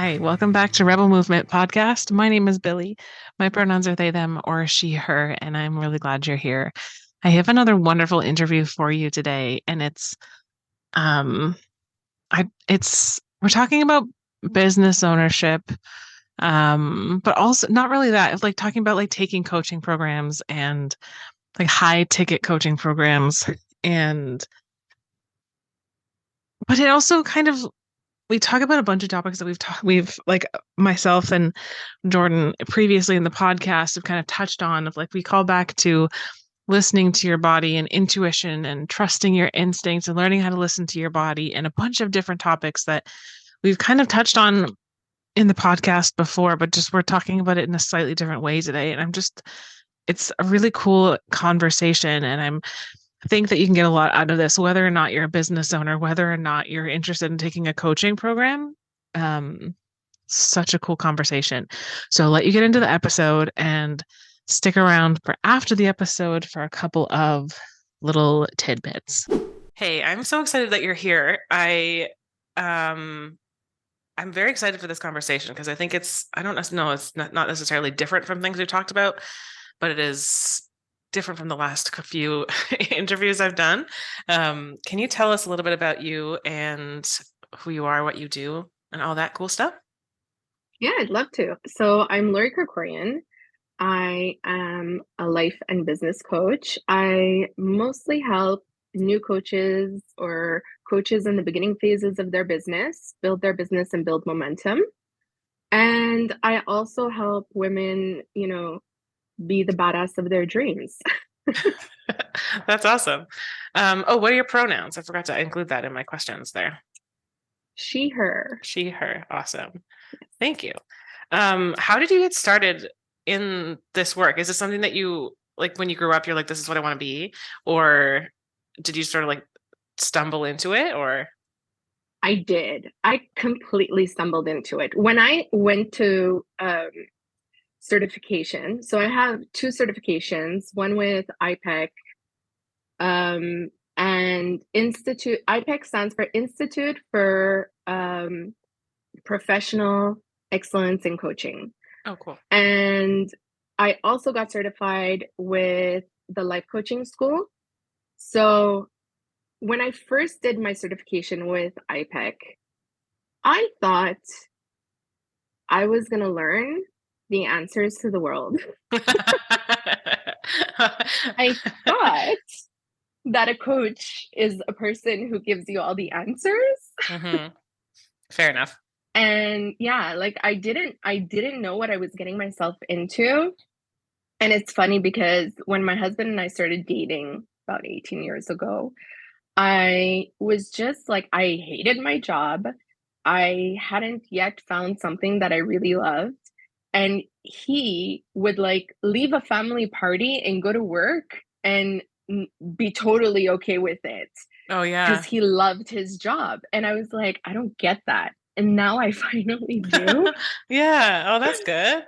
Hi, welcome back to Rebel Movement Podcast. My name is Billy. My pronouns are they, them, or she, her, and I'm really glad you're here. I have another wonderful interview for you today, and um we're talking about business ownership, but also not really that. It's like talking about like taking coaching programs and like high ticket coaching programs, and but it also kind of we talk about a bunch of topics that we've like myself and Jordan previously in the podcast have kind of touched on, of like we call back to listening to your body and intuition and trusting your instincts and learning how to listen to your body, and a bunch of different topics that we've kind of touched on in the podcast before, but just we're talking about it in a slightly different way today. And it's a really cool conversation, and I think that you can get a lot out of this, whether or not you're a business owner, whether or not you're interested in taking a coaching program. Such a cool conversation. So I'll let you get into the episode and stick around for after the episode for a couple of little tidbits. Hey, I'm so excited that you're here. I'm very excited for this conversation because I think I don't know, it's not necessarily different from things we've talked about, but it is different from the last few interviews I've done. Can you tell us a little bit about you and who you are, what you do, and all that cool stuff? Yeah, I'd love to. So I'm Lori Krikorian. I am a life and business coach. I mostly help new coaches or coaches in the beginning phases of their business build their business and build momentum. And I also help women, be the badass of their dreams. That's awesome. What are your pronouns? I forgot to include that in my questions there. She, her. She, her. Awesome. Thank you. How did you get started in this work? Is this something that you like when you grew up, you're like, this is what I want to be? Or did you sort of like stumble into it, or? I did. I completely stumbled into it. When I went to certification, so I have two certifications, one with IPEC, and Institute. IPEC stands for Institute for Professional Excellence in Coaching. Oh, cool. And I also got certified with the Life Coaching School. So when I first did my certification with IPEC, I thought I was going to learn the answers to the world. I thought that a coach is a person who gives you all the answers. Mm-hmm. Fair enough. And yeah, like I didn't know what I was getting myself into. And it's funny because when my husband and I started dating about 18 years ago, I was just like, I hated my job. I hadn't yet found something that I really loved. And he would like leave a family party and go to work and be totally okay with it. Oh, yeah. Because he loved his job. And I was like, I don't get that. And now I finally do. Yeah. Oh, that's good.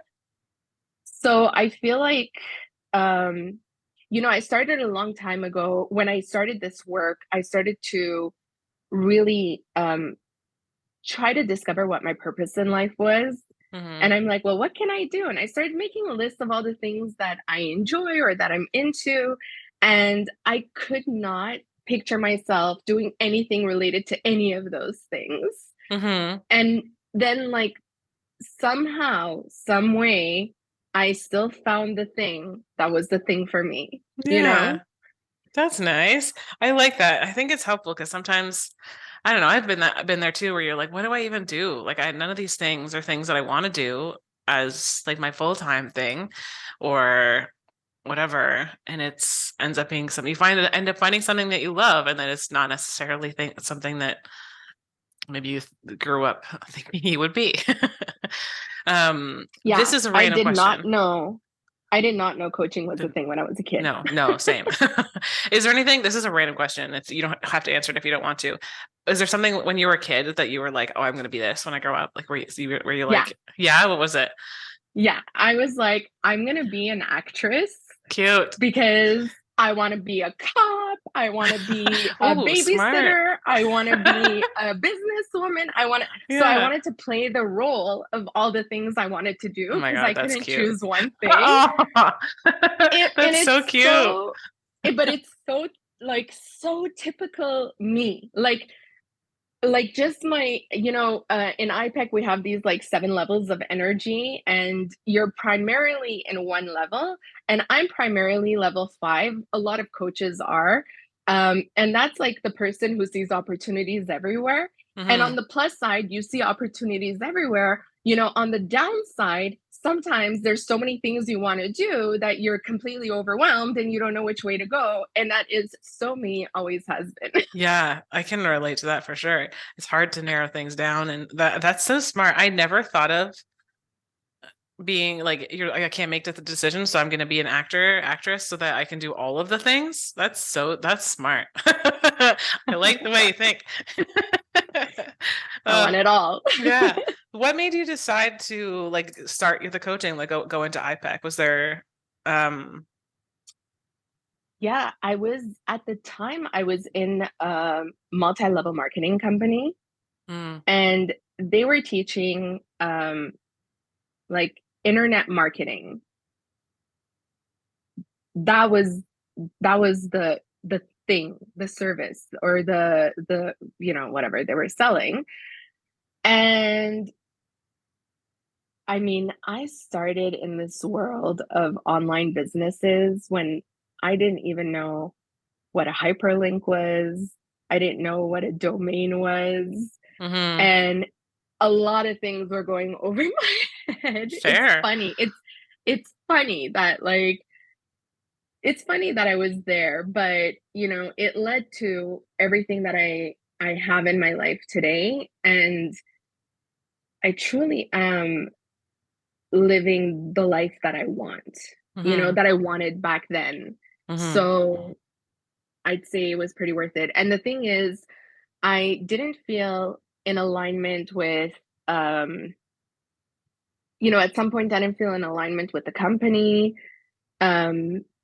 So I feel like, I started a long time ago. When I started this work, I started to really try to discover what my purpose in life was. Mm-hmm. And I'm like, well, what can I do? And I started making a list of all the things that I enjoy or that I'm into. And I could not picture myself doing anything related to any of those things. Mm-hmm. And then, like, somehow, some way, I still found the thing that was the thing for me, Yeah. That's nice. I like that. I think it's helpful because sometimes, I don't know, I've been there too, where you're like, what do I even do? Like, none of these things are things that I want to do as like my full-time thing or whatever. And it's ends up being something end up finding something that you love, and then it's not necessarily something that maybe you grew up thinking you would be. This Yeah, is a I random did not question. know. I did not know coaching was a thing when I was a kid. No, same. Is there anything, this is a random question. You don't have to answer it if you don't want to. Is there something when you were a kid that you were like, oh, I'm going to be this when I grow up? Like, were you Yeah. like, yeah, what was it? Yeah. I was like, I'm going to be an actress Cute. because I want to be a cop. I want to be a Oh, smart. babysitter. I want to be a businesswoman. So I Yeah. wanted to play the role of all the things I wanted to Oh do my because God, I that's couldn't cute. choose one thing. Oh, And that's so it's cute. but it's so like so typical me. Like just my, in IPEC we have these like 7 levels of energy, and you're primarily in one level, and I'm primarily level 5. A lot of coaches are, and that's like the person who sees opportunities everywhere. And on Hmm. the plus side, you see opportunities everywhere. On the downside, sometimes there's so many things you want to do that you're completely overwhelmed and you don't know which way to go, and that is so me, always has been. Yeah, I can relate to that for sure. It's hard to narrow things down, and that's so smart. I never thought of being like you're like I can't make the decision, so I'm going to be an actress so that I can do all of the things. That's smart. I like the way you think. I uh, want it all. yeah. What made you decide to like start the coaching, like go into IPEC? Was there um Yeah, I was at the time I was in a multi-level marketing company, mm, and they were teaching like internet marketing. That was the thing, the service, or the whatever they were selling. And I mean, I started in this world of online businesses when I didn't even know what a hyperlink was. I didn't know what a domain was. hmm. And a lot of things were going over my head. Fair. It's funny that I was there, but it led to everything that I have in my life today. And I truly am living the life that I want, Hmm. that I wanted back then. Hmm. So I'd say it was pretty worth it. And the thing is, I didn't feel in alignment with, at some point, I didn't feel in alignment with the company.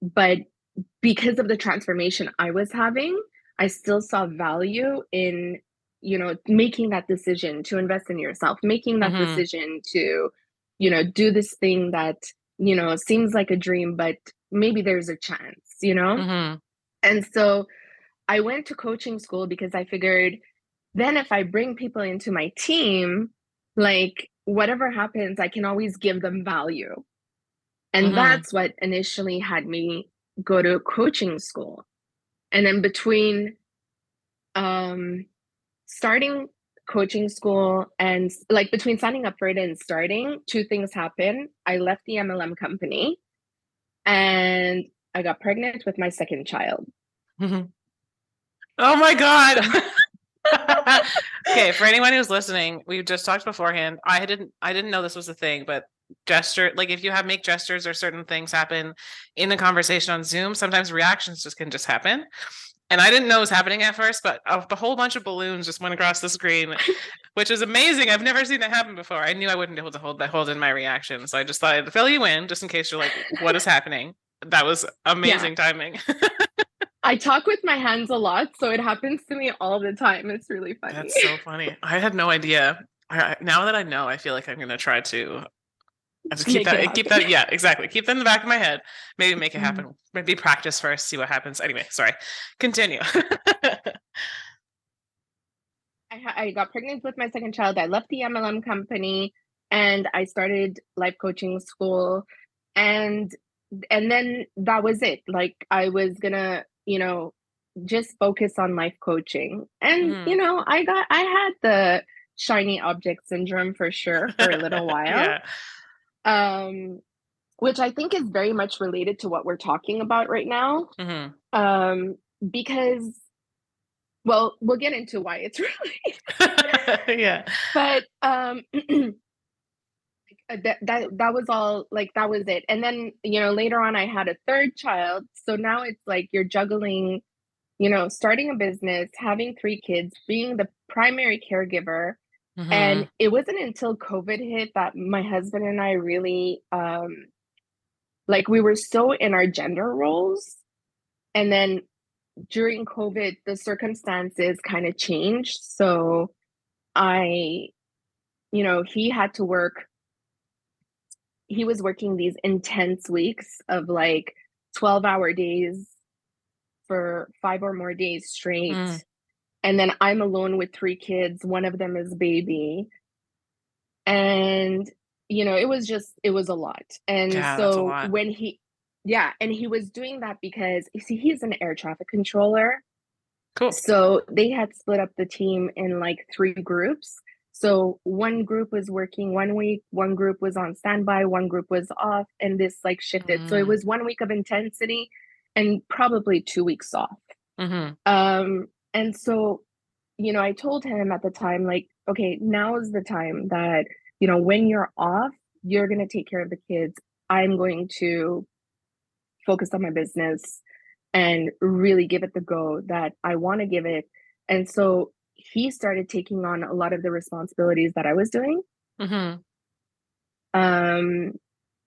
But because of the transformation I was having, I still saw value in, making that decision to invest in yourself, making that Hmm. decision to, do this thing that, seems like a dream, but maybe there's a chance. Hmm. And so I went to coaching school because I figured then if I bring people into my team, like whatever happens, I can always give them value. And Hmm. that's what initially had me go to coaching school. And then between um, starting coaching school and like between signing up for it and starting, two things happened. I left the MLM company and I got pregnant with my second child. Hmm. Oh my So, God. Okay, for anyone who's listening, we just talked beforehand. I didn't know this was a thing, but gesture like if you have make gestures or certain things happen in the conversation on Zoom, sometimes reactions just happen. And I didn't know it was happening at first, but a whole bunch of balloons just went across the screen, which is amazing. I've never seen that happen before. I knew I wouldn't be able to hold in my reaction, so I just thought I'd fill you in just in case you're like, "What is happening?" That was yeah, amazing timing. I talk with my hands a lot, so it happens to me all the time. It's really funny. That's so funny. I had no idea. Now that I know, I feel like I'm gonna try to I just Make it keep happen. that, yeah, exactly. Keep that in the back of my head. Maybe make it Mhm. happen. Maybe practice first, see what happens. Anyway, sorry. Continue. I got pregnant with my second child. I left the MLM company and I started life coaching school. And then that was it. Like I was gonna, just focus on life coaching. And, Mhm. I had the shiny object syndrome for sure for a little while. Yeah. Um, which I think is very much related to what we're talking about right now. Hmm. Um, because well, we'll get into why it's really Yeah. but that was all, like that was it. And then later on I had a third child, so now it's like you're juggling, starting a business, having 3 kids, being the primary caregiver. And Hmm. it wasn't until COVID hit that my husband and I really like we were so in our gender roles, And then during COVID, the circumstances kind of changed. So I, he had to work, he was working these intense weeks of like 12-hour days for 5 or more days straight. Mm. And then I'm alone with 3 kids. One of them is baby. And, it was a lot. And Yeah, that's a so lot. yeah, and he was doing that because, you see, he's an air traffic controller. Cool. So they had split up the team in like 3 groups. So one group was working one week, one group was on standby, one group was off, and this like shifted. So it Mm. was one week of intensity and probably 2 weeks off. Mm-hmm. And so, I told him at the time, like, okay, now is the time that, when you're off, you're going to take care of the kids. I'm going to focus on my business and really give it the go that I want to give it. And so he started taking on a lot of the responsibilities that I was doing. Mm-hmm. Um,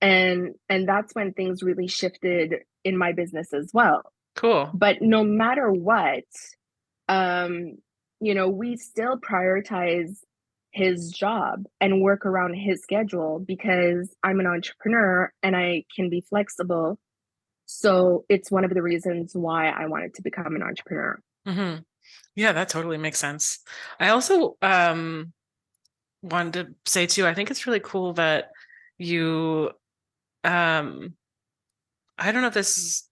and that's when things really shifted in my business as well. Cool. But no matter what, um, we still prioritize his job and work around his schedule because I'm an entrepreneur and I can be flexible. So it's one of the reasons why I wanted to become an entrepreneur. Mm-hmm. Yeah, that totally makes sense. I also wanted to say too, I think it's really cool that you um I don't know if this is,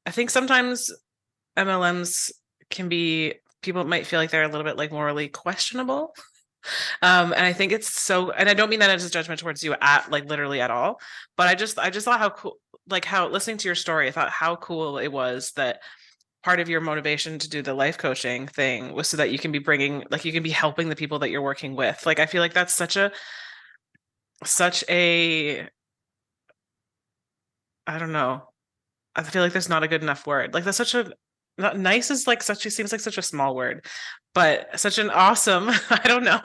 I think sometimes MLMs can be, people might feel like they're a little bit like morally questionable. And I think it's so, and I don't mean that as a judgment towards you at like literally at all, but I just thought how cool, like how listening to your story, I thought how cool it was that part of your motivation to do the life coaching thing was so that you can be bringing, like you can be helping the people that you're working with. Like I feel like that's such a I don't know. I feel like there's not a good enough word. Like that's such a, not nice is like such, it seems like such a small word, but such an awesome, I don't know,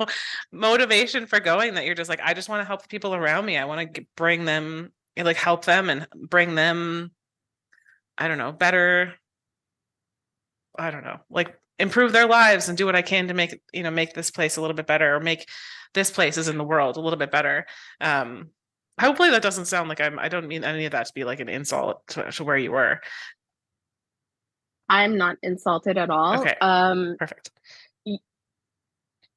motivation for going, that you're just like, I just want to help the people around me. I want to bring them, like help them and bring them, I don't know, better, I don't know, like improve their lives and do what I can to make, make this place a little bit better, or make this place is in the world a little bit better. Um, Hopefully that doesn't sound like I don't mean any of that to be like an insult to where you were. I'm not insulted at all. Okay, perfect.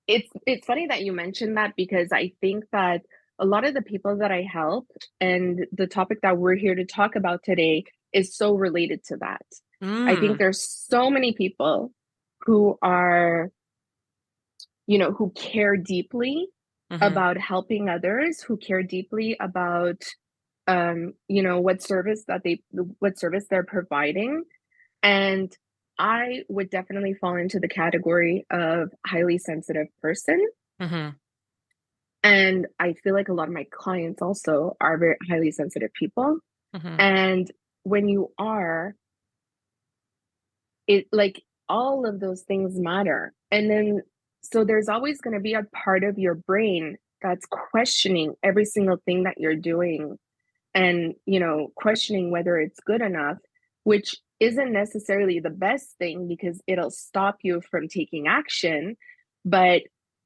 It's funny that you mentioned that because I think that a lot of the people that I help and the topic that we're here to talk about today is so related to that. I think Mm, there's so many people who are, who care deeply hmm. about helping others, who care deeply about what service they're providing. And I would definitely fall into the category of highly sensitive person. Hmm. And I feel like a lot of my clients also are very highly sensitive people. Hmm. And when you are, it like all of those things matter. And then, so there's always going to be a part of your brain that's questioning every single thing that you're doing and, questioning whether it's good enough, which isn't necessarily the best thing because it'll stop you from taking action. But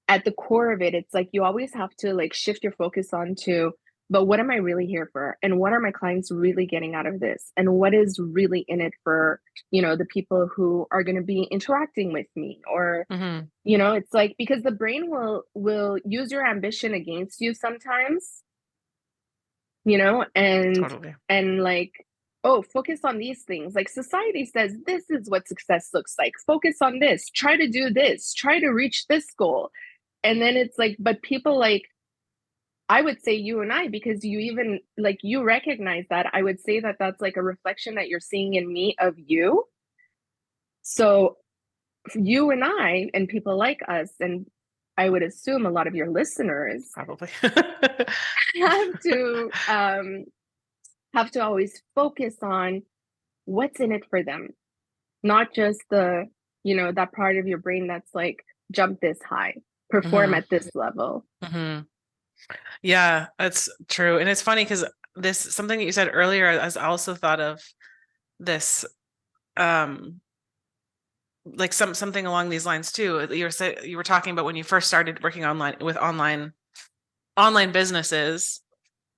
at the core of it, it's like you always have to like shift your focus onto, but what am I really here for? And what are my clients really getting out of this? And what is really in it for, the people who are going to be interacting with me? Or, Hmm. it's like because the brain will use your ambition against you sometimes, and Totally. like, oh, focus on these things. Like society says this is what success looks like. Focus on this, try to do this, try to reach this goal. And then it's like, but people like, I would say you and I, because you even like you recognize that, I would say that that's like a reflection that you're seeing in me of you. So you and I and people like us, and I would assume a lot of your listeners Probably. have to always focus on what's in it for them, not just the, that part of your brain that's like, jump this high, perform Hmm. at this level. Hmm. Yeah, that's true. And it's funny because this something that you said earlier, I also thought of this, like something along these lines too. You were talking about when you first started working online with online businesses,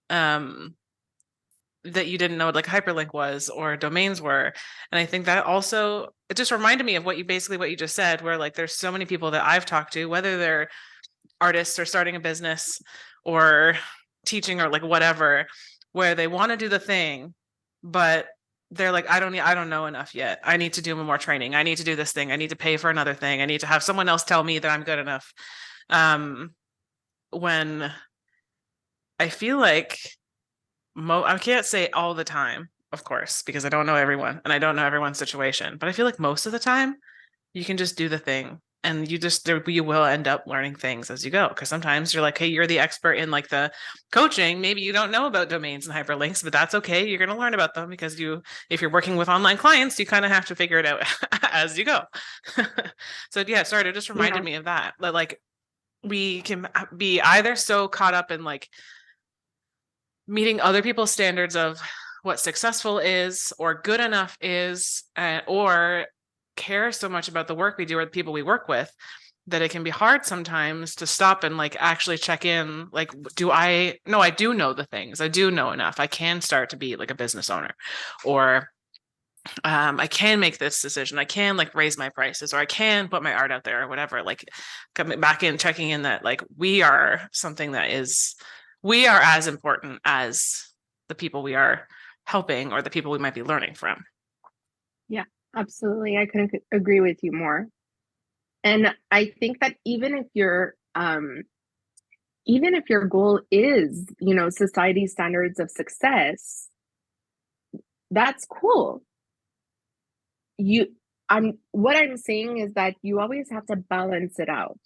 that you didn't know what like hyperlink was or domains were. And I think that also, it just reminded me of what you just said, where like there's so many people that I've talked to, whether they're artists or starting a business or teaching or like whatever, where they want to do the thing, but they're like, I don't know enough yet. I need to do more training. I need to do this thing. I need to pay for another thing. I need to have someone else tell me that I'm good enough. When I feel like I can't say all the time, of course, because I don't know everyone and I don't know everyone's situation, but I feel like most of the time you can just do the thing and you will end up learning things as you go. Because sometimes you're like, hey, you're the expert in like the coaching. Maybe you don't know about domains and hyperlinks, but that's okay. You're going to learn about them because if you're working with online clients, you kind of have to figure it out as you go. So yeah, sorry, it just reminded me of that. Like we can be either so caught up in like meeting other people's standards of what successful is or good enough is, or care so much about the work we do or the people we work with that it can be hard sometimes to stop and like actually check in. Like, I do know the things. I do know enough. I can start to be like a business owner, or I can make this decision. I can like raise my prices, or I can put my art out there or whatever. Like coming back in, checking in that like we are as important as the people we are helping or the people we might be learning from. Yeah, absolutely. I couldn't agree with you more. And I think that even if your goal is, society standards of success, that's cool. What I'm saying is that you always have to balance it out.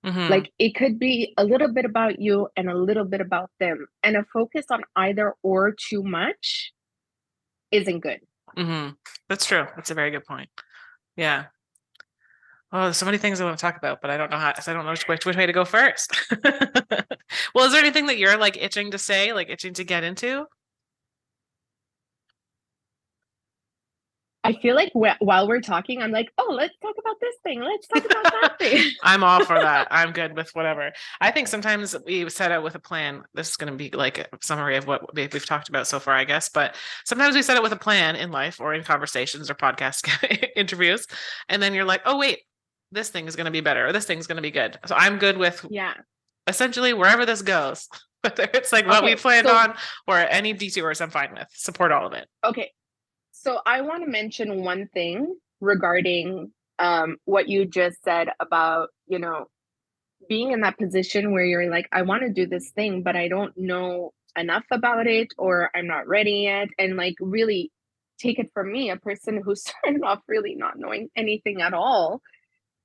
Mm-hmm. Like it could be a little bit about you and a little bit about them. And a focus on either or too much isn't good. Mm-hmm. That's true. That's a very good point. Yeah. Oh, there's so many things I want to talk about, but I don't know I don't know which way to go first. Well, is there anything that you're like itching to say, like itching to get into? I feel like while we're talking, I'm like, oh, let's talk about this thing. Let's talk about that thing. I'm all for that. I'm good with whatever. I think sometimes we set out with a plan. This is going to be like a summary of what we've talked about so far, I guess. But sometimes we set it with a plan in life or in conversations or podcast interviews. And then you're like, oh, wait, this thing is going to be better, or this thing's going to be good. So I'm good with essentially wherever this goes, whether it's like what we planned on or any detours, I'm fine with. Support all of it. Okay. So I want to mention one thing regarding what you just said about, being in that position where you're like, I want to do this thing, but I don't know enough about it, or I'm not ready yet. And like, really take it from me, a person who started off really not knowing anything at all.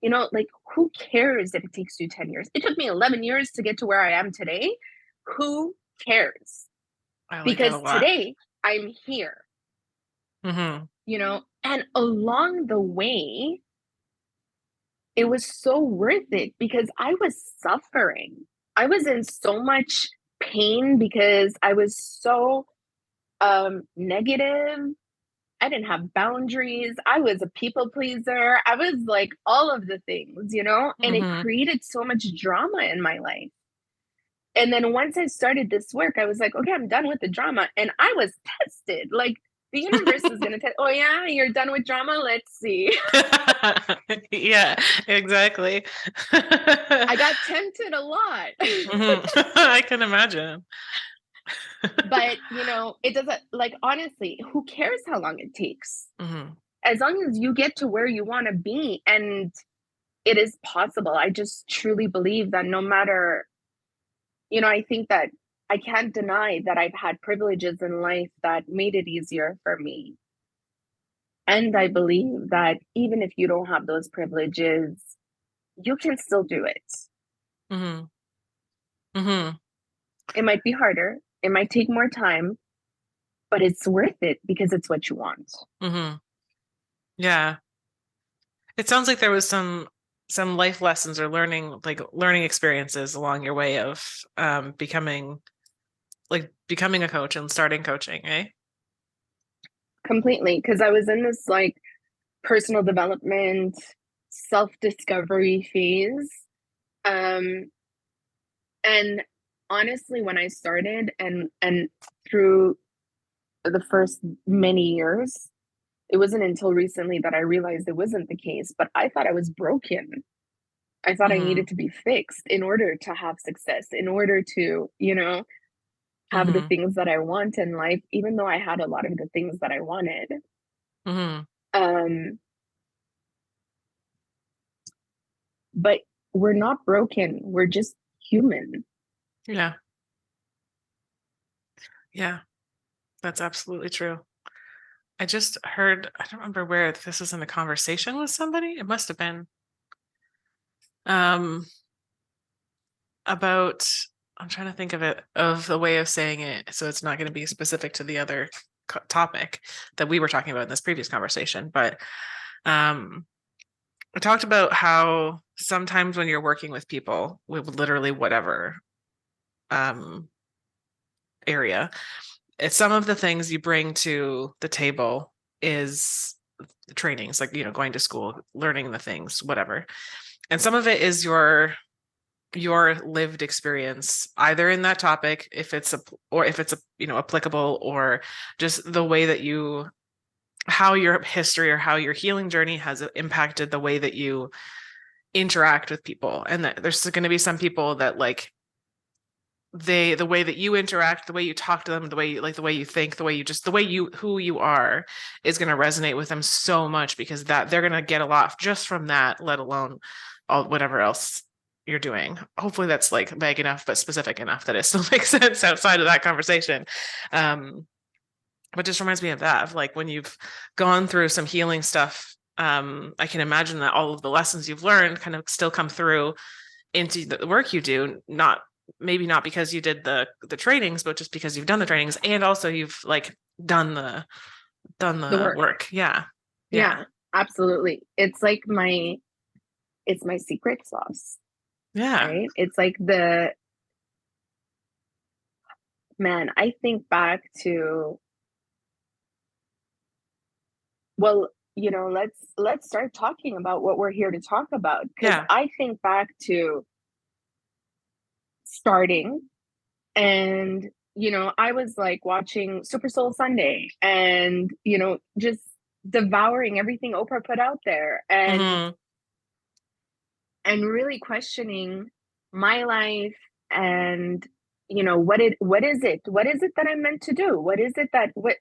Like, who cares if it takes you 10 years? It took me 11 years to get to where I am today. Who cares? Because today I'm here. Mm-hmm. And along the way, it was so worth it because I was suffering. I was in so much pain because I was so negative. I didn't have boundaries. I was a people pleaser. I was like all of the things, and it created so much drama in my life. And then once I started this work, I was like, okay, I'm done with the drama. And I was tested. Like, the universe is going to tell, oh yeah, you're done with drama? Let's see. Yeah, exactly. I got tempted a lot. I can imagine. But, it doesn't, like, honestly, who cares how long it takes? Mm-hmm. As long as you get to where you want to be, and it is possible. I just truly believe that no matter, I think that I can't deny that I've had privileges in life that made it easier for me. And I believe that even if you don't have those privileges, you can still do it. Mm-hmm. Mm-hmm. It might be harder. It might take more time, but it's worth it because it's what you want. Mm-hmm. Yeah. It sounds like there was some life lessons or learning experiences along your way of becoming a coach and starting coaching, eh? completely. Because I was in this like personal development, self-discovery phase. Um, and honestly, when I started and through the first many years, it wasn't until recently that I realized it wasn't the case, but I thought I was broken. I thought I Mm-hmm. needed to be fixed in order to have success, in order to, have the Mm-hmm. things that I want in life, even though I had a lot of the things that I wanted. Mm-hmm. Um, but we're not broken. We're just human. Yeah. Yeah. That's absolutely true. I just heard, I don't remember where this was in a conversation with somebody. It must have been um about, I'm trying to think of the way of saying it so it's not going to be specific to the other topic that we were talking about in this previous conversation, but um I talked about how sometimes when you're working with people with literally whatever um area, it's some of the things you bring to the table is the trainings, like, going to school, learning the things, whatever. And some of it is your lived experience, either in that topic, if it's or if it's applicable, or just the way that how your history or how your healing journey has impacted the way that you interact with people. And that there's going to be some people that like the way that you interact, the way you talk to them, the way the way you think, the way you who you are is going to resonate with them so much, because that they're going to get a lot just from that, let alone all whatever else you're doing. Hopefully that's like vague enough but specific enough that it still makes sense outside of that conversation. But just reminds me of that, of like when you've gone through some healing stuff. I can imagine that all of the lessons you've learned kind of still come through into the work you do, maybe not because you did the trainings, but just because you've done the trainings, and also you've like done The the work. work. Yeah. Yeah. Yeah, absolutely. It's my secret sauce, Yeah. right? It's like the man, I think back to, well, let's start talking about what we're here to talk about, because Yeah. I think back to starting, and I was like watching Super Soul Sunday, and just devouring everything Oprah put out there, Mm-hmm. and really questioning my life, and what is it that I'm meant to do, what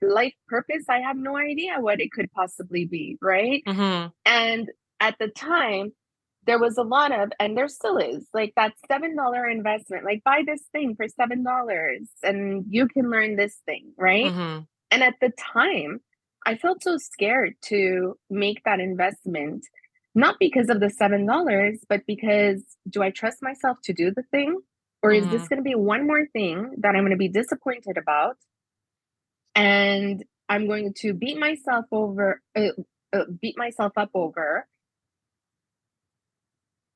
life purpose, I have no idea what it could possibly be, right? Mm-hmm. And at the time, there was a lot of, and there still is, like that $7 investment, like buy this thing for $7 and you can learn this thing, right? Mm-hmm. And at the time, I felt so scared to make that investment, not because of the $7, but because, do I trust myself to do the thing? Or is Mm-hmm. this going to be one more thing that I'm going to be disappointed about? And I'm going to beat myself up over.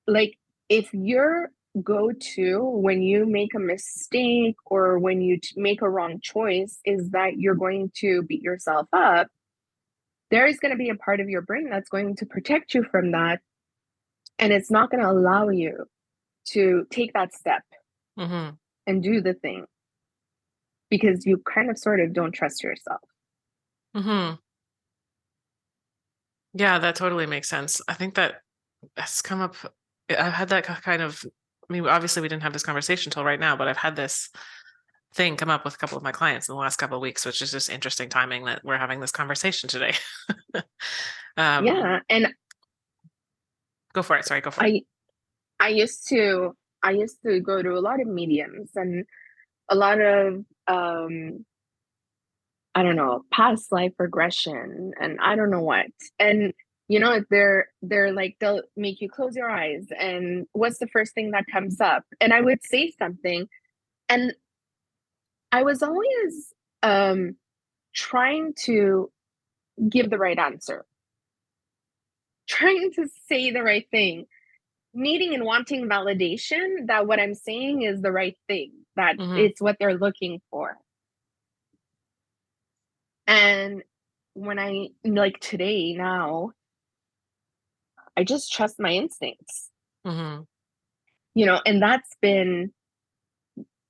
Like, if your go to when you make a mistake or when you make a wrong choice is that you're going to beat yourself up, there is going to be a part of your brain that's going to protect you from that. And it's not going to allow you to take that step Mm-hmm. and do the thing because you kind of sort of don't trust yourself. Mm-hmm. Yeah, that totally makes sense. I think that has come up. I've had that kind of, I mean, obviously we didn't have this conversation until right now, but I've had this thing come up with a couple of my clients in the last couple of weeks, which is just interesting timing that we're having this conversation today. um, Yeah. And Go for it. Sorry, go for it. I, I used to, I used to go to a lot of mediums and a lot of, I don't know, past life regression and I don't know what. And they're like, they'll make you close your eyes and what's the first thing that comes up? And I would say something, and I was always trying to give the right answer, trying to say the right thing, needing and wanting validation that what I'm saying is the right thing, that Mm-hmm. it's what they're looking for. And when I like today now, I just trust my instincts, Mm-hmm. and that's been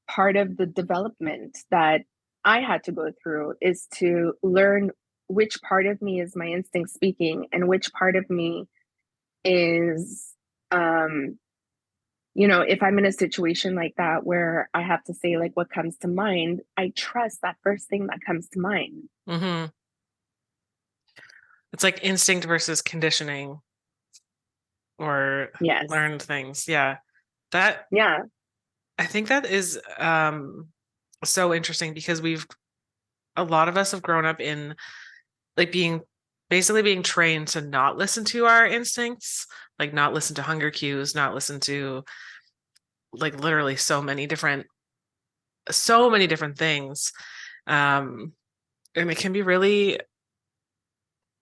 part of the development that I had to go through, is to learn which part of me is my instinct speaking and which part of me is, um, if I'm in a situation like that where I have to say like what comes to mind, I trust that first thing that comes to mind. Mm-hmm. It's like instinct versus conditioning or Yes. learned things. Yeah. That Yeah. I think that is so interesting because a lot of us have grown up in like basically being trained to not listen to our instincts, like not listen to hunger cues, not listen to like literally so many different things. Um, and it can be really,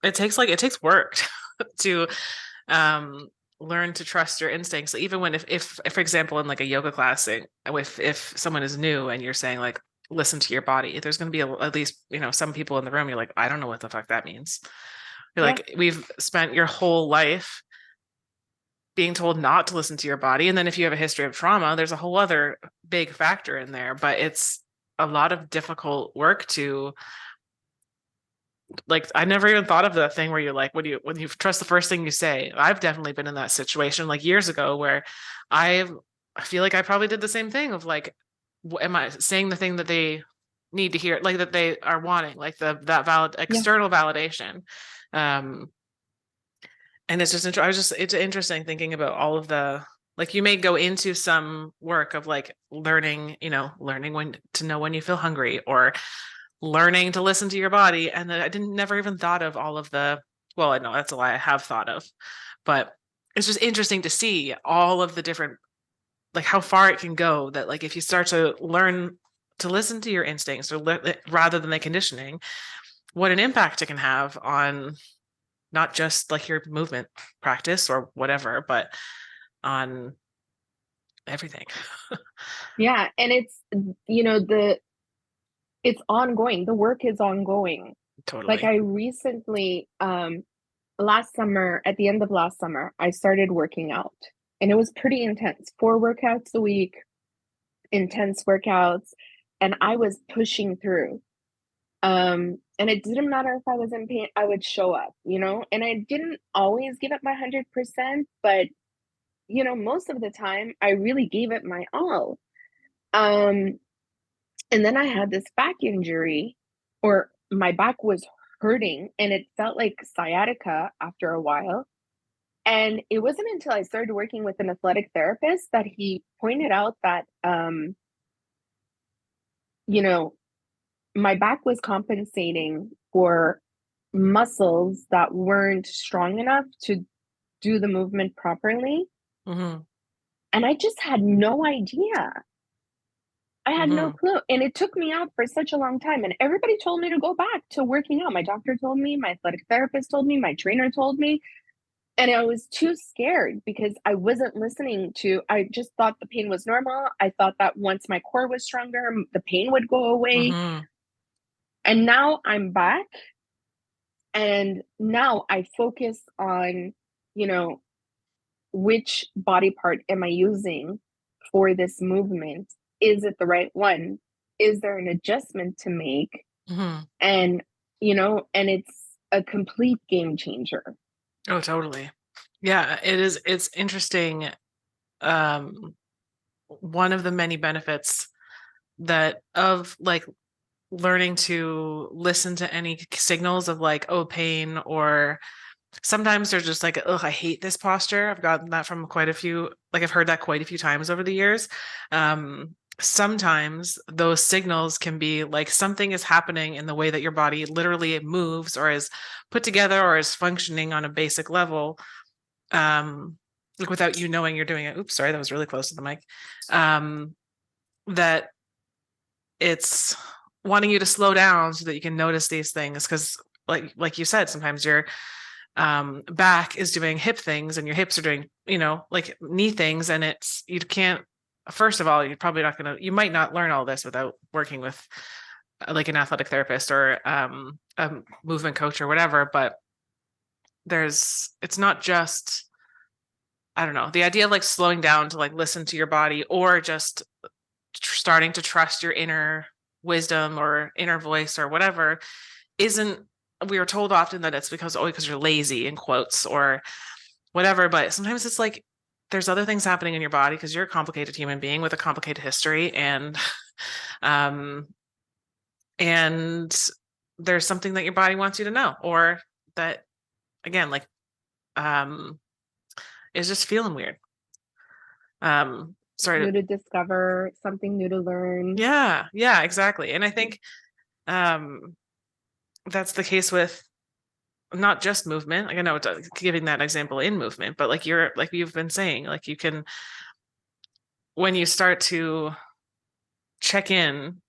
it takes work to um learn to trust your instincts. Even when if for example in like a yoga class, if someone is new and you're saying like listen to your body, there's going to be at least some people in the room you're like, I don't know what the fuck that means. You're Yeah. like, we've spent your whole life being told not to listen to your body, and then if you have a history of trauma, there's a whole other big factor in there. But it's a lot of difficult work to, like, I never even thought of the thing where you're like, when you trust the first thing you say. I've definitely been in that situation like years ago where I feel like I probably did the same thing of like, am I saying the thing that they need to hear, like that they are wanting, like that valid Yeah. external validation. Um, and it's just it's interesting thinking about all of the, like, you may go into some work of like learning, learning when to know when you feel hungry, or learning to listen to your body. And then I didn't never even thought of all of the, well, I know that's a lie, I have thought of, but it's just interesting to see all of the different, like how far it can go, that like if you start to learn to listen to your instincts or rather than the conditioning, what an impact it can have on not just like your movement practice or whatever, but on everything. Yeah. And it's ongoing. The work is ongoing. Like Totally. I recently, last summer, at the end of last summer, I started working out, and it was pretty intense. 4 workouts a week, intense workouts, and I was pushing through. And it didn't matter if I was in pain, I would show up, and I didn't always give it my 100%, but most of the time I really gave it my all. Um, and then I had this back injury, or my back was hurting, and it felt like sciatica after a while. And it wasn't until I started working with an athletic therapist that he pointed out that, you know, my back was compensating for muscles that weren't strong enough to do the movement properly. Mm-hmm. And I just had no idea. I had no Mm-hmm. clue. And it took me out for such a long time. And everybody told me to go back to working out. My doctor told me, my athletic therapist told me, my trainer told me. And I was too scared because I wasn't listening to, I just thought the pain was normal. I thought that once my core was stronger, the pain would go away. Mm-hmm. And now I'm back. And now I focus on, you know, which body part am I using for this movement? Is it the right one? Is there an adjustment to make? Mm-hmm. And, and it's a complete game changer. Oh, totally. Yeah, it is. It's interesting. Um, One of the many benefits that of like learning to listen to any signals of like, oh, pain, or sometimes they're just like, oh, I hate this posture. I've gotten that from quite a few, like I've heard that quite a few times over the years. Sometimes those signals can be like something is happening in the way that your body literally moves or is put together or is functioning on a basic level. Like without you knowing you're doing it. Oops, sorry, that was really close to the mic. That it's wanting you to slow down so that you can notice these things. Because like you said, sometimes your back is doing hip things and your hips are doing, like knee things. And you can't, first of all, you're probably not going to, you might not learn all this without working with like an athletic therapist or a movement coach or whatever, but it's not just, I don't know, the idea of like slowing down to like listen to your body or just starting to trust your inner wisdom or inner voice or whatever isn't, we are told often that it's because you're lazy in quotes or whatever, but sometimes it's like there's other things happening in your body because you're a complicated human being with a complicated history, um and there's something that your body wants you to know, or that, again, like, um is just feeling weird. Sorry New to, to discover, something new to learn. yeah, exactly. And I think um that's the case with not just movement. Like, I know it's giving that example in movement, but like you've been saying, like you can, when you start to check in,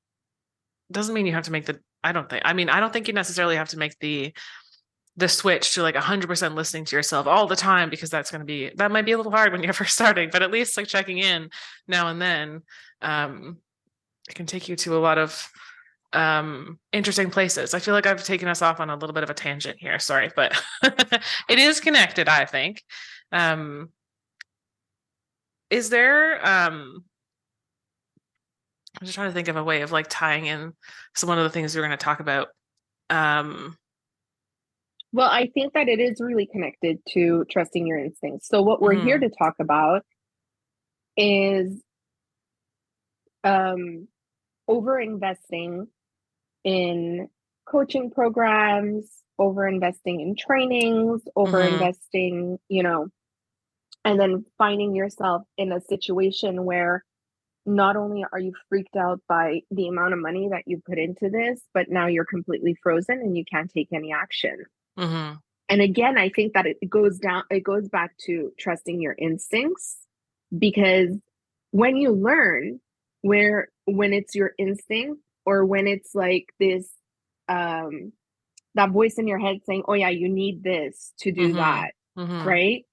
doesn't mean you have to make the, I don't think you necessarily have to make the switch to like 100% listening to yourself all the time, because that might be a little hard when you're first starting, but at least like checking in now and then, it can take you to a lot of interesting places. I feel like I've taken us off on a little bit of a tangent here, sorry, but it is connected, I think. um is there I'm just trying to think of a way of like tying in some one of the things we are going to talk about. um Well, I think that it is really connected to trusting your instincts. So, what we're here mhm, to talk about is um, over investing in coaching programs, over investing in trainings, over mhm, investing, and then finding yourself in a situation where not only are you freaked out by the amount of money that you put into this, but now you're completely frozen and you can't take any action. mhm, And again, I think that it goes back to trusting your instincts, because when you learn when it's your instinct, or when it's like this, um, that voice in your head saying, oh yeah, you need this to do mhm, that, mhm, right?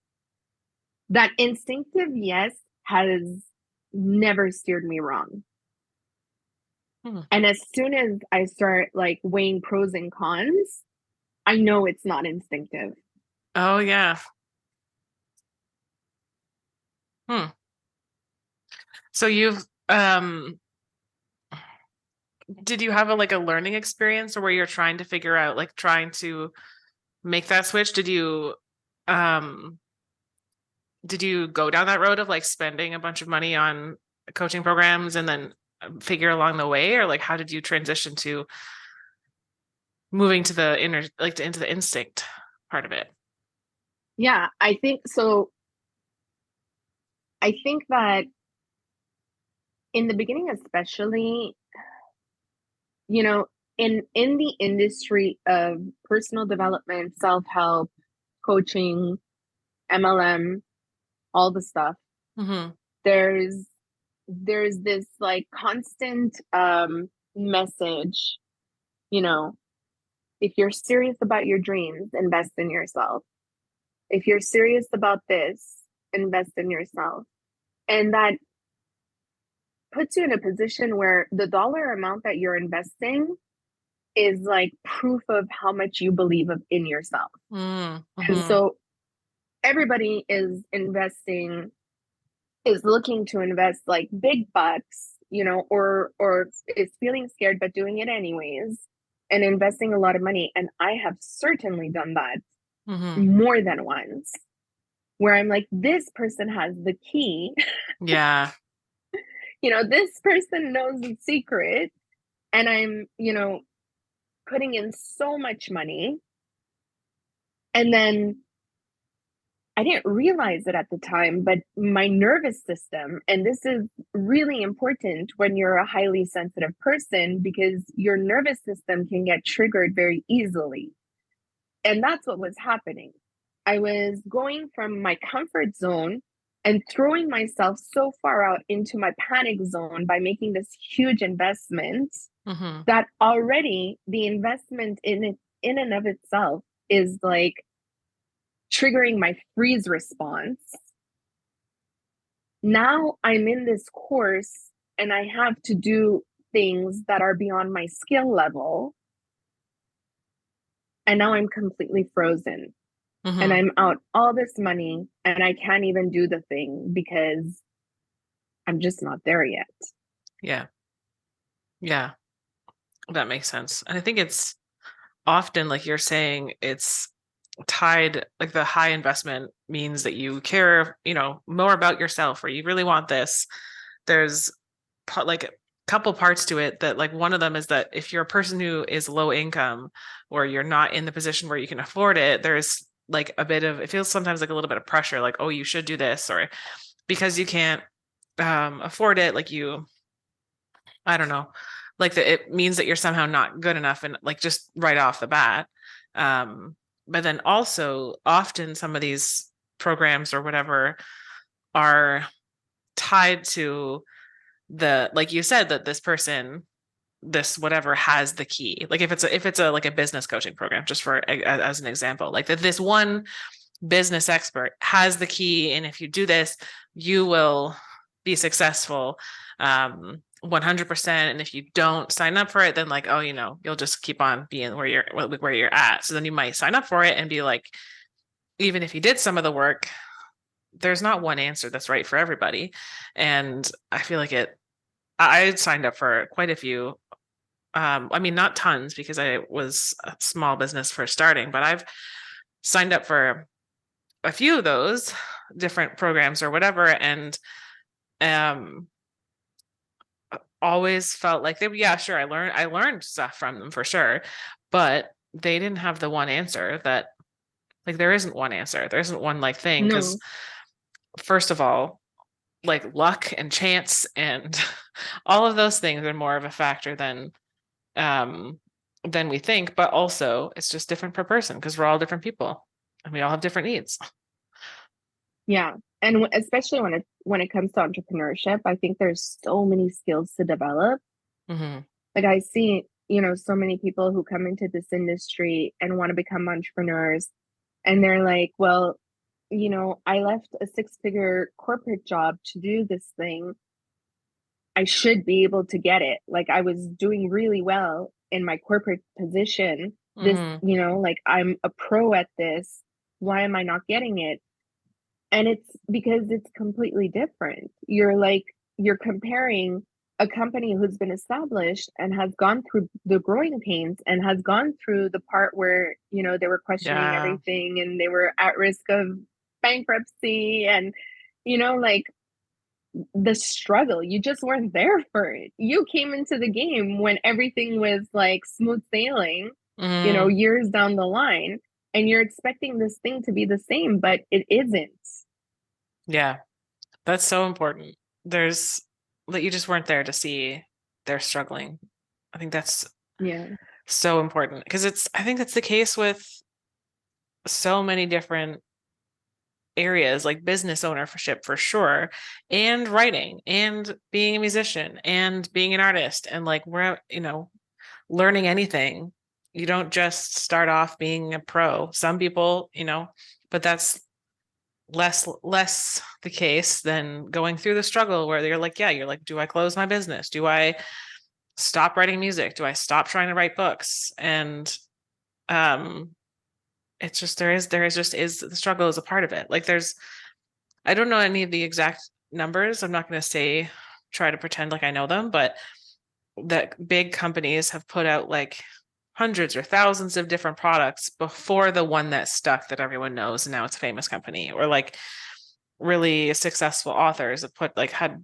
That instinctive yes has never steered me wrong. mhm. And as soon as I start like weighing pros and cons, I know it's not instinctive. Oh yeah. Hmm. So did you have a like a learning experience, or where you're trying to figure out, like trying to make that switch? Um did you go down that road of like spending a bunch of money on coaching programs and then figure along the way, or like how did you transition to moving to the inner, like into the instinct part of it? Yeah, I think so. I think that in the beginning, especially, you know, in the industry of personal development, self-help, coaching, MLM, all the stuff, Mm-hmm. there's there's this like constant message, you know, if you're serious about your dreams, invest in yourself. If you're serious about this, invest in yourself. And that puts you in a position where the dollar amount that you're investing is like proof of how much you believe in yourself. And Mm-hmm. so everybody is looking to invest like big bucks, or is feeling scared but doing it anyways, and investing a lot of money. And I have certainly done that Mm-hmm. more than once, where I'm like, this person has the key. Yeah. This person knows the secret, and I'm, putting in so much money, and then I didn't realize it at the time, but my nervous system, and this is really important when you're a highly sensitive person, because your nervous system can get triggered very easily. And that's what was happening. I was going from my comfort zone and throwing myself so far out into my panic zone by making this huge investment, Mm-hmm. that already the investment in and of itself is like triggering my freeze response. Now I'm in this course and I have to do things that are beyond my skill level. And now I'm completely frozen and Mm-hmm. I'm out all this money and I can't even do the thing because I'm just not there yet. Yeah. Yeah. That makes sense. And I think it's often, like you're saying, it's tied, like the high investment means that you care, more about yourself, or you really want this. There's like a couple parts to it that, like, one of them is that if you're a person who is low income, or you're not in the position where you can afford it, there's like a bit of, it feels sometimes like a little bit of pressure, like, oh, you should do this, or because you can't afford it, like you, I don't know, like that it means that you're somehow not good enough, and like just right off the bat. Um, but then also often some of these programs or whatever are tied to the, like you said, that this person, this whatever has the key. Like if it's a like a business coaching program, just for as an example, like that this one business expert has the key, and if you do this, you will be successful 100%. And if you don't sign up for it, then, like, oh, you'll just keep on being where you're at. So then you might sign up for it and be like, even if you did some of the work, there's not one answer that's right for everybody. And I feel like I signed up for quite a few. I mean, not tons, because I was a small business for starting, but I've signed up for a few of those different programs or whatever, and um always felt like they, yeah, sure, I learned stuff from them for sure, but they didn't have the one answer that, like, there isn't one answer, there isn't one like thing, because No. first of all, like luck and chance and all of those things are more of a factor um than we think, but also it's just different per person because we're all different people and we all have different needs. Yeah. And especially when it comes to entrepreneurship, I think there's so many skills to develop. Hmm. Like I see, so many people who come into this industry and want to become entrepreneurs, and they're like, well, I left a six-figure corporate job to do this thing. I should be able to get it. Like I was doing really well in my corporate position. This, Hmm. like I'm a pro at this. Why am I not getting it? And it's because it's completely different. You're comparing a company who's been established and has gone through the growing pains and has gone through the part where, they were questioning Yeah. everything and they were at risk of bankruptcy and, like the struggle. You just weren't there for it. You came into the game when everything was like smooth sailing, Hmm. years down the line, and you're expecting this thing to be the same, but it isn't. Yeah, that's so important. There's that you just weren't there to see they're struggling. I think that's Yeah. so important because I think that's the case with so many different areas, like business ownership for sure, and writing, and being a musician, and being an artist, and like we're, learning anything. You don't just start off being a pro. Some people, but that's less the case than going through the struggle where you're like, yeah, you're like, do I close my business? Do I stop writing music? Do I stop trying to write books? And um it's just there is just is the struggle is a part of it. Like I don't know any of the exact numbers. I'm not going to say try to pretend like I know them, but that big companies have put out like hundreds or thousands of different products before the one that stuck that everyone knows and now it's a famous company, or like really successful authors have had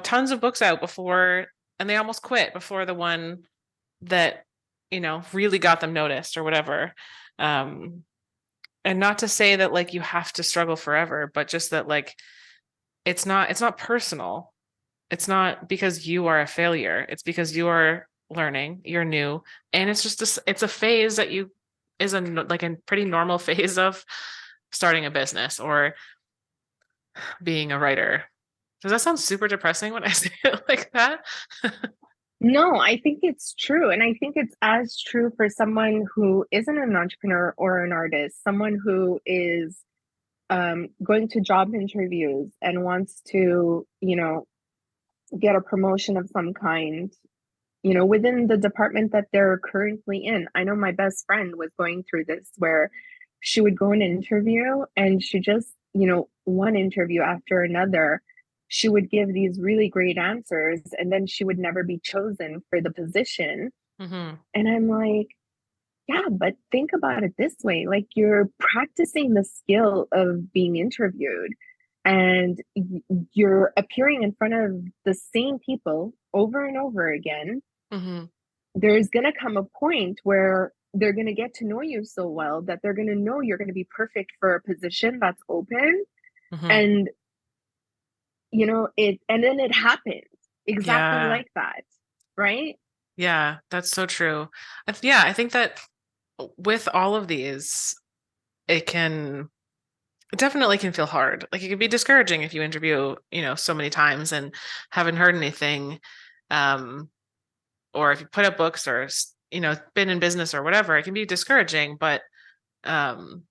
tons of books out before, and they almost quit before the one that really got them noticed or whatever. um and not to say that like you have to struggle forever, but just that like it's not personal. It's not because you are a failure. It's because you are learning, you're new, and it's a phase that you is like a pretty normal phase of starting a business or being a writer. Does that sound super depressing when I say it like that? No, I think it's true. And I think it's as true for someone who isn't an entrepreneur or an artist, someone who is going to job interviews and wants to, get a promotion of some kind. within the department that they're currently in. I know my best friend was going through this where she would go and interview and she just, one interview after another, she would give these really great answers and then she would never be chosen for the position. Mm-hmm. And I'm like, yeah, but think about it this way. Like you're practicing the skill of being interviewed and you're appearing in front of the same people over and over again. Mm-hmm. There's going to come a point where they're going to get to know you so well that they're going to know you're going to be perfect for a position that's open. Mm-hmm. And, and then it happens exactly Yeah. like that. Right. Yeah, that's so true. Yeah, I think that with all of these, it definitely can feel hard. Like it can be discouraging if you interview, so many times and haven't heard anything. Um, or if you put up books or, been in business or whatever, it can be discouraging. But um,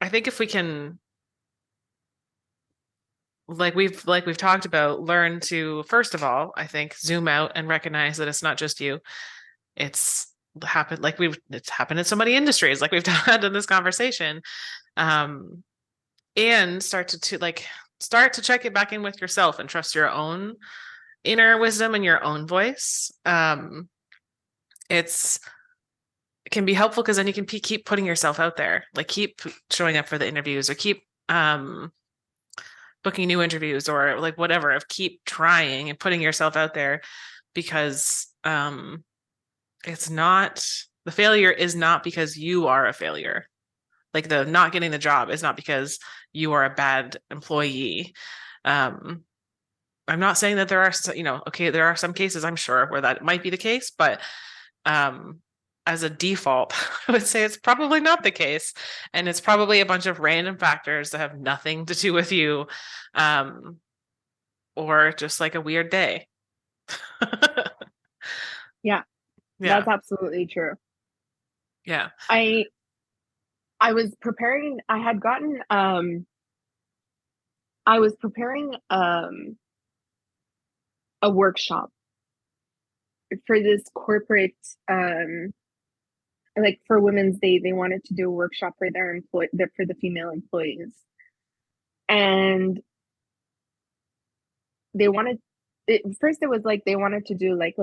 I think if we can, like we've talked about, learn to, first of all, I think, zoom out and recognize that it's not just you. It's it's happened in so many industries, like we've had in this conversation. Um, and start to check it back in with yourself and trust your own inner wisdom and your own voice. It's it can be helpful because then you can keep putting yourself out there, like keep showing up for the interviews or keep booking new interviews or like whatever, of keep trying and putting yourself out there because it's not the failure is not because you are a failure. Like the not getting the job is not because you are a bad employee. Um, I'm not saying that there are, okay, there are some cases I'm sure where that might be the case, but um, as a default, I would say it's probably not the case. And it's probably a bunch of random factors that have nothing to do with you, um, or just like a weird day. Yeah, Yeah. that's absolutely true. Yeah. I I was preparing, I was preparing a workshop for this corporate like for Women's Day. They wanted to do a workshop for for the female employees. And they wanted first it was like they wanted to do like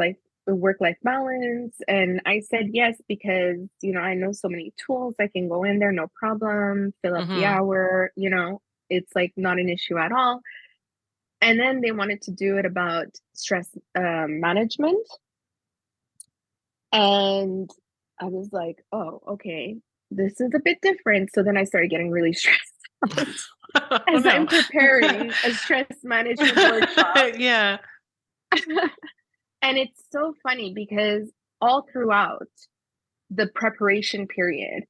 the work life balance, and I said yes because I know so many tools. I can go in there, no problem, fill up the Mm-hmm. hour, it's like not an issue at all. And then they wanted to do it about stress management. And I was like, oh, okay, this is a bit different. So then I started getting really stressed out Oh as no. I'm preparing a stress management workshop. Yeah. And it's so funny because all throughout the preparation period,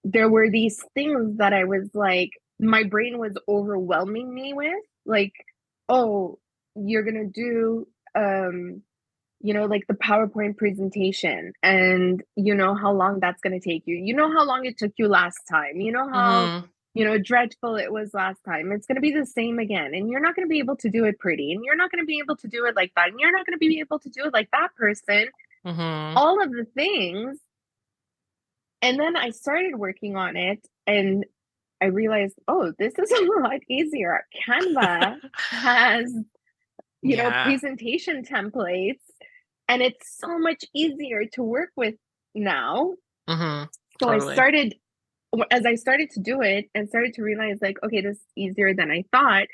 there were these things that I was like, my brain was overwhelming me with, like, oh, you're going to do, like the PowerPoint presentation, and how long that's going to take you. You know how long it took you last time. You know how, Mm-hmm. dreadful it was last time. It's going to be the same again. And you're not going to be able to do it pretty. And you're not going to be able to do it like that. And you're not going to be able to do it like that person. Mm-hmm. All of the things. And then I started working on it and I realized, oh, this is a lot easier. Canva has, Yeah. presentation templates, and it's so much easier to work with now. Mm-hmm. So Totally. as I started to do it and started to realize, like, okay, this is easier than I thought.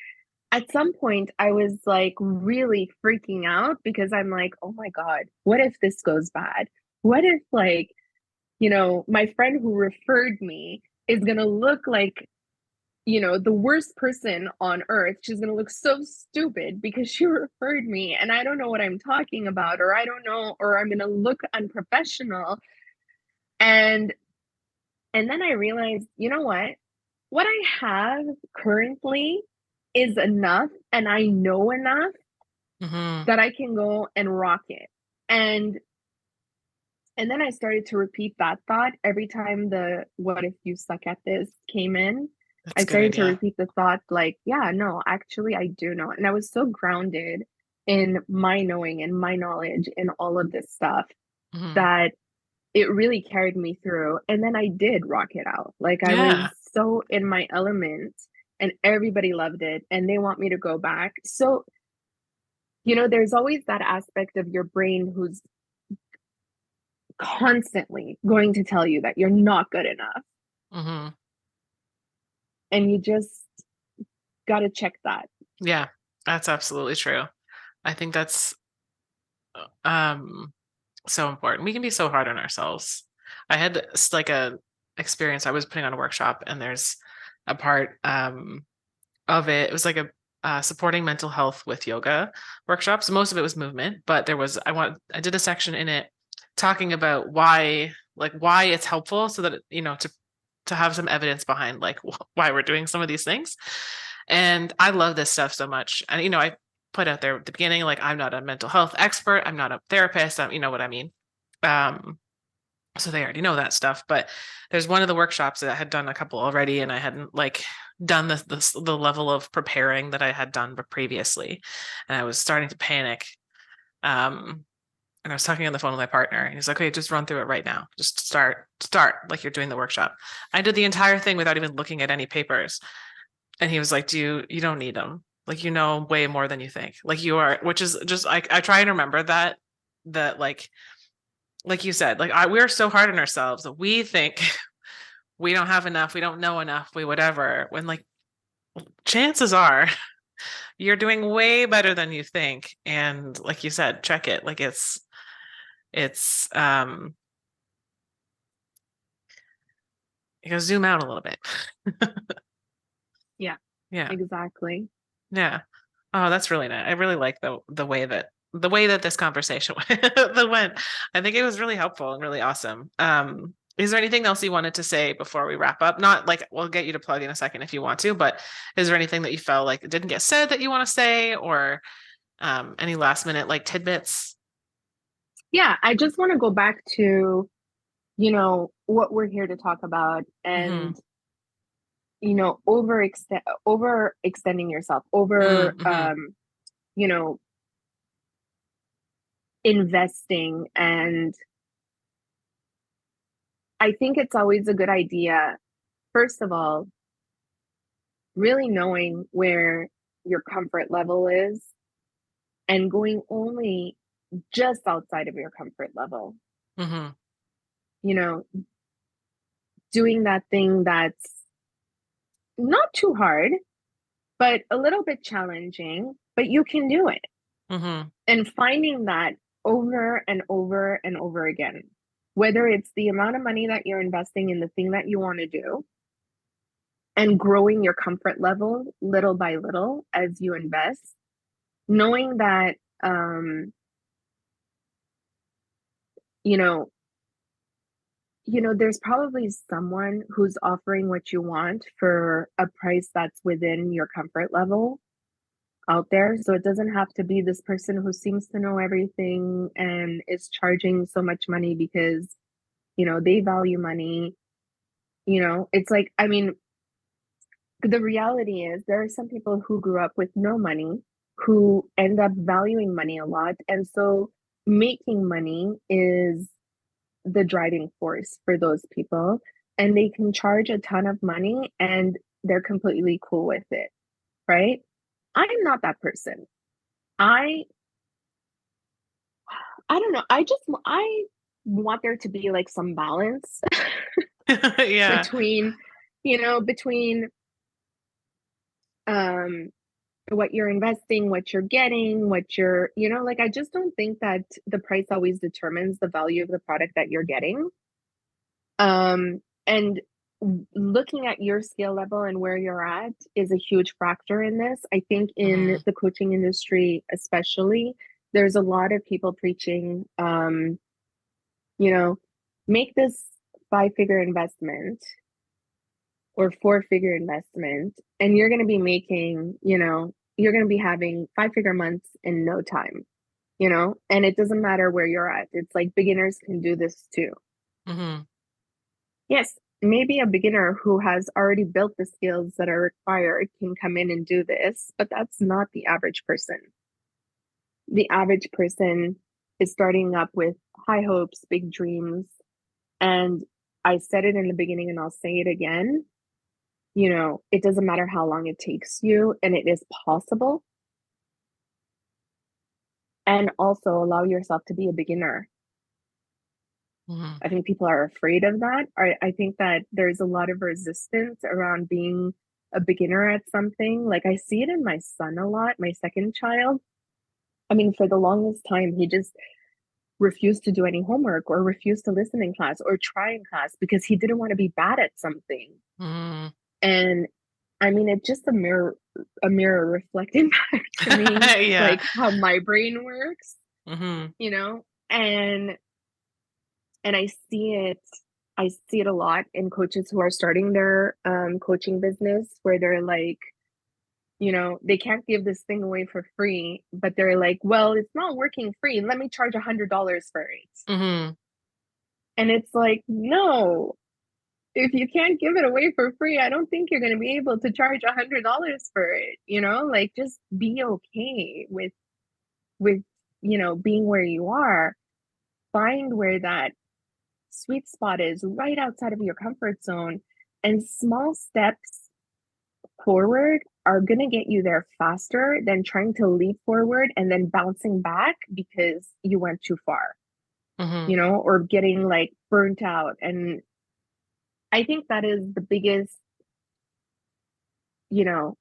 At some point, I was like really freaking out because I'm like, oh my God, what if this goes bad? What if, like, my friend who referred me is going to look like, the worst person on earth. She's going to look so stupid because she referred me and I don't know what I'm talking about, or I don't know, or I'm going to look unprofessional. And then I realized, you know what I have currently is enough, and I know enough Mm-hmm. that I can go and rock it. And then I started to repeat that thought every time the what if you suck at this came in. That's I a good started to idea. repeat the thought, like, yeah, no, actually, I do know. And I was so grounded in my knowing and my knowledge and all of this stuff Hmm. that it really carried me through. And then I did rock it out. Like I was Yeah. so in my element and everybody loved it and they want me to go back. So, there's always that aspect of your brain who's constantly going to tell you that you're not good enough. Hmm. And you just got to check that. Yeah, that's absolutely true. I think that's um so important. We can be so hard on ourselves. I had like a experience. I was putting on a workshop, and there's a part of it. It was like a supporting mental health with yoga workshops. Most of it was movement, but I did a section in it talking about why it's helpful, so that to have some evidence behind like why we're doing some of these things. And I love this stuff so much. And I put out there at the beginning, like, I'm not a mental health expert, I'm not a therapist, you know what I mean. Um, so they already know that stuff. But there's one of the workshops that I had done a couple already, and I hadn't like done the level of preparing that I had done previously, and I was starting to panic. Um, and I was talking on the phone with my partner, and he's like, "Okay, just run through it right now. Just start like you're doing the workshop." I did the entire thing without even looking at any papers, and he was like, you don't need them. Like, way more than you think. Like, you are, which is just I try and remember that like you said, like we're so hard on ourselves that we think we don't have enough, we don't know enough, we whatever. When like chances are you're doing way better than you think. And like you said, check it. Like it's you gotta zoom out a little bit. Yeah, Yeah. exactly. Yeah. Oh, that's really nice. I really like the way that this conversation went. I think it was really helpful and really awesome. Is there anything else you wanted to say before we wrap up? Not like we'll get you to plug in a second if you want to, but is there anything that you felt like didn't get said that you want to say, or any last minute like tidbits? Yeah, I just want to go back to, what we're here to talk about Mm-hmm. and, overextending yourself, Mm-hmm. you know, investing. And I think it's always a good idea, first of all, really knowing where your comfort level is and going only just outside of your comfort level. Mm-hmm. You know, doing that thing that's not too hard, but a little bit challenging, but you can do it. Mm-hmm. And finding that over and over and over again, whether it's the amount of money that you're investing in the thing that you want to do and growing your comfort level little by little as you invest, knowing that, you know, there's probably someone who's offering what you want for a price that's within your comfort level out there. So it doesn't have to be this person who seems to know everything and is charging so much money because, they value money. It's like, I mean, the reality is there are some people who grew up with no money who end up valuing money a lot. And so making money is the driving force for those people. And they can charge a ton of money and they're completely cool with it. Right. I'm not that person. I I don't know. I want there to be like some balance Yeah. between, between um what you're investing, what you're getting, what you're, like I just don't think that the price always determines the value of the product that you're getting. And looking at your skill level and where you're at is a huge factor in this. I think in Mm-hmm. the coaching industry, especially, there's a lot of people preaching, you know, make this 5-figure investment or 4-figure investment, and you're going to be making, you're going to be having 5-figure months in no time, and it doesn't matter where you're at. It's like beginners can do this too. Mm-hmm. Yes, maybe a beginner who has already built the skills that are required can come in and do this, but that's not the average person. the average person is starting up with high hopes, big dreams. And I said it in the beginning and I'll say it again. It doesn't matter how long it takes you, and it is possible. And also allow yourself to be a beginner. Mm-hmm. I think people are afraid of that. I think that there's a lot of resistance around being a beginner at something. Like I see it in my son a lot, my second child. I mean, for the longest time, he just refused to do any homework or refused to listen in class or try in class because he didn't want to be bad at something. Mm-hmm. And I mean, it's just a mirror reflecting back to me, Yeah. like how my brain works, Mm-hmm. and I see it a lot in coaches who are starting their coaching business where they're like, they can't give this thing away for free, but they're like, well, it's not working free. Let me charge $100 for it. Mm-hmm. And it's like, no, if you can't give it away for free, I don't think you're going to be able to charge $100 for it. Like just be okay with being where you are. Find where that sweet spot is right outside of your comfort zone, and small steps forward are going to get you there faster than trying to leap forward and then bouncing back because you went too far, Mm-hmm. or getting like burnt out. And I think that is the biggest, you know,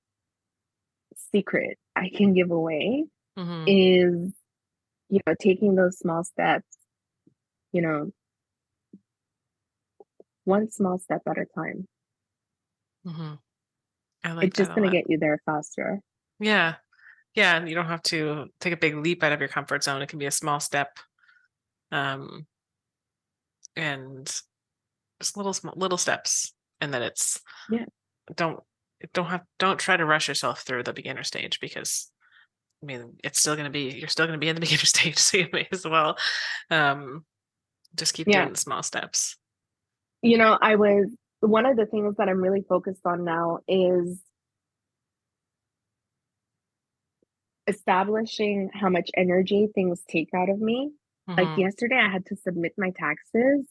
secret I can give away Mm-hmm. is, taking those small steps, you know, one small step at a time. Mm-hmm. I like It's that just a going to lot. get you there faster. Yeah. Yeah. And you don't have to take a big leap out of your comfort zone. It can be a small step. Um, and just little steps. And then Yeah. don't don't try to rush yourself through the beginner stage, because I mean you're still gonna be in the beginner stage, so you may as well um just keep Yeah. doing the small steps. One of the things that I'm really focused on now is establishing how much energy things take out of me. Like Mm-hmm. yesterday, I had to submit my taxes,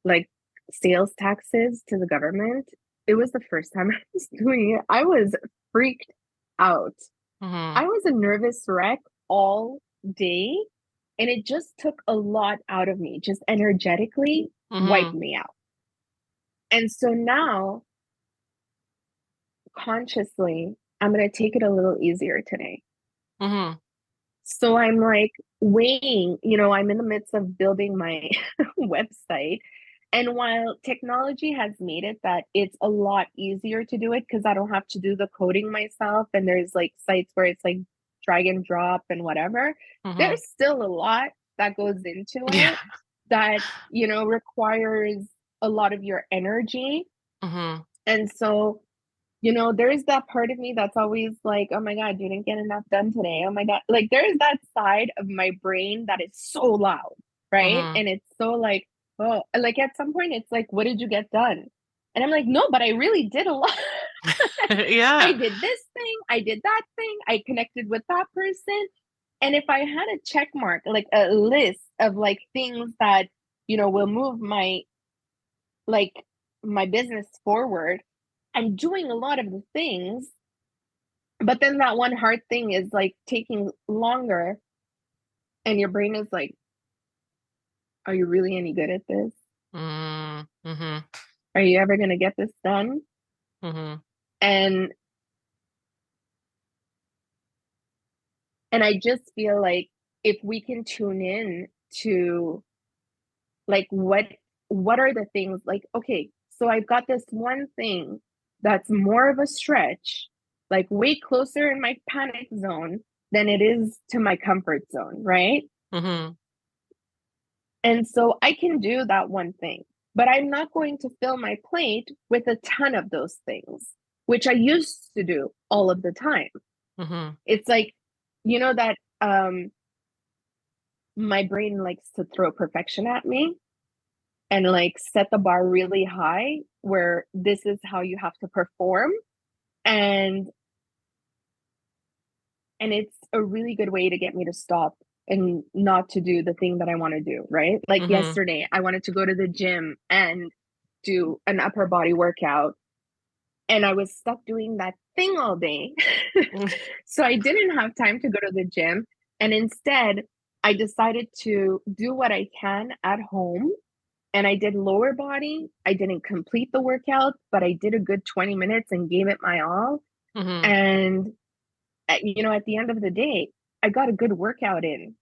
like sales taxes to the government. It was the first time I was doing it. I was freaked out. Mm-hmm. I was a nervous wreck all day, and it just took a lot out of me, just energetically wiped Mm-hmm. me out. And so now, consciously, I'm going to take it a little easier today. Mm-hmm. So I'm like weighing, I'm in the midst of building my website. And while technology has made it that it's a lot easier to do it because I don't have to do the coding myself, and there's like sites where it's like drag and drop and whatever, Mm-hmm. there's still a lot that goes into Yeah. it that, requires a lot of your energy. Mm-hmm. And so there's that part of me that's always like, oh my God, you didn't get enough done today. Oh my God. Like there's that side of my brain that is so loud, right? Mm-hmm. And it's so like, oh, like at some point it's like, what did you get done? And I'm like, no, but I really did a lot. I Yeah. did this thing, I did that thing, I connected with that person. And if I had a check mark, like a list of like things that, will move like my business forward, I'm doing a lot of the things, but then that one hard thing is like taking longer, and your brain is like, are you really any good at this? Mm-hmm. Are you ever going to get this done? Mm-hmm. And I just feel like if we can tune in to like what are the things, like, okay, so I've got this one thing that's more of a stretch, like way closer in my panic zone than it is to my comfort zone, right? Mm-hmm. And so I can do that one thing, but I'm not going to fill my plate with a ton of those things, which I used to do all of the time. Mm-hmm. It's like, that my brain likes to throw perfection at me and like set the bar really high where this is how you have to perform. And And it's a really good way to get me to stop and not to do the thing that I want to do, right? Like yesterday, I wanted to go to the gym and do an upper body workout, and I was stuck doing that thing all day. So I didn't have time to go to the gym. And instead, I decided to do what I can at home. And I did lower body. I didn't complete the workout, but I did a good 20 minutes and gave it my all. Mm-hmm. And, you know, at the end of the day, I got a good workout in.